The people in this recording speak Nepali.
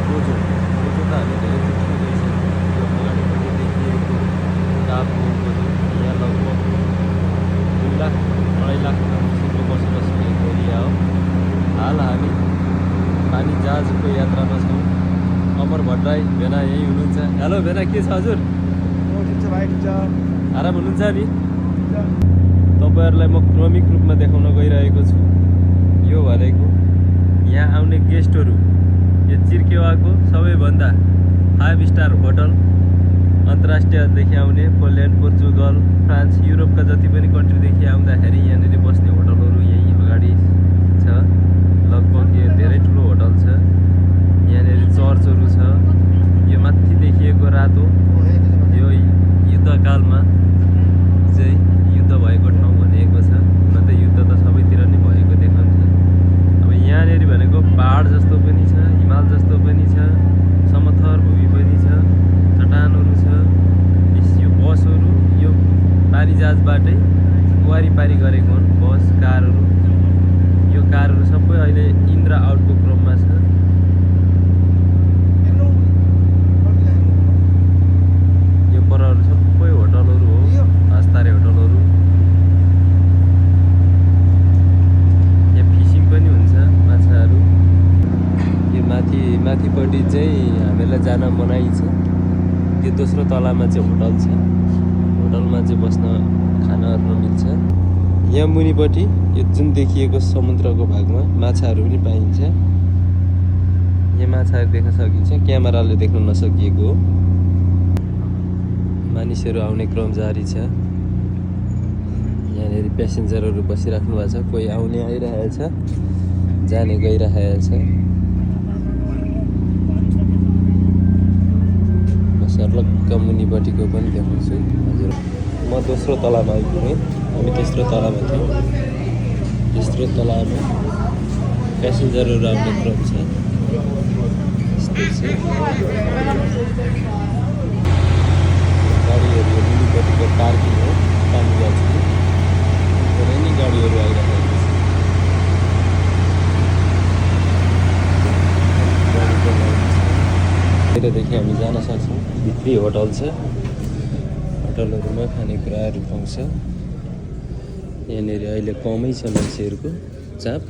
बोजो बोजो त हामी धेरैचोटि गइसक्यौँ। यो अगाडिपट्टि देखिएको टाप बोजो यहाँ लगभग 2 लाख 2.5 लाख मानिसहरूको बसोबास भएको एरिया हो। हाल हामी पानी जहाजको यात्रामा छौँ। अमर भट्टराई भेना यहीँ हुनुहुन्छ। हेलो भेना, के छ हजुर? आराम हुनुहुन्छ नि? तपाईँहरूलाई म क्रमिक रूपमा देखाउन गइरहेको छु। यो भनेको यहाँ आउने गेस्टहरू, यो चिर्केवाको सबैभन्दा 5 स्टार होटल, अन्तर्राष्ट्रियदेखि आउने पोल्यान्ड, पोर्चुगल, फ्रान्स, युरोपका जति पनि कन्ट्रीदेखि आउँदाखेरि यहाँनिर बस्ने होटलहरू यहीँ अगाडि छ। लगभग यो धेरै ठुलो होटल छ। यहाँनिर चर्चहरू छ। यो माथि देखिएको रातो यो युद्धकालमा चाहिँ युद्ध भएको ठाउँ भनिएको छ। हुन त युद्ध त सबैतिर नै भएको देखाउँछ। अब यहाँनिर भनेको पहाड जस्तो पनि छ, हिमाल जस्तो पनि छ, समथर भूमि पनि छ, चट्टानहरू छ। यो बसहरू यो पानी जहाजबाटै वारिपारी गरेको हुन्। बस, कारहरू, यो कारहरू सबै अहिले इन र आउटको क्रममा छ। यो परहरू सबै होटलहरू हो, हस्तारे होटलहरू। यहाँ फिसिङ पनि हुन्छ, माछाहरू। यो माथिपट्टि चाहिँ हामीलाई जान मनाइ छ। त्यो दोस्रो तलामा चाहिँ होटल छ। होटलमा चाहिँ बस्न खानाहरू मिल्छ। यहाँ मुनिपट्टि यो जुन देखिएको समुद्रको भागमा माछाहरू पनि पाइन्छ। यहाँ माछाहरू देख्न सकिन्छ, क्यामेराले देख्न नसकिएको हो। मानिसहरू आउने क्रम जारी छ। यहाँनिर प्यासेन्जरहरू बसिराख्नु भएको छ। कोही आउने आइरहेको छ, जाने गइरहेको छ। सर्लक्क मुनिपट्टिको पनि देखाउँछु हजुर। म दोस्रो तलामा आइपुगेँ। हामी तेस्रो तलामा थियौँ। तेस्रो तलामा प्यासेन्जरहरू आउने क्रम छ। यस्तै छ गाडीहरू। यो मुनिपट्टिको पार्किङ हो, पानी जान्छ। धेरै नै गाडीहरू आइरहेको छ। बाहिरदेखि हामी जान सक्छौँ। भित्री होटल छ। होटलहरूमा खानेकुराहरू पाउँछ। यहाँनिर अहिले कमै छ मान्छेहरूको चाप।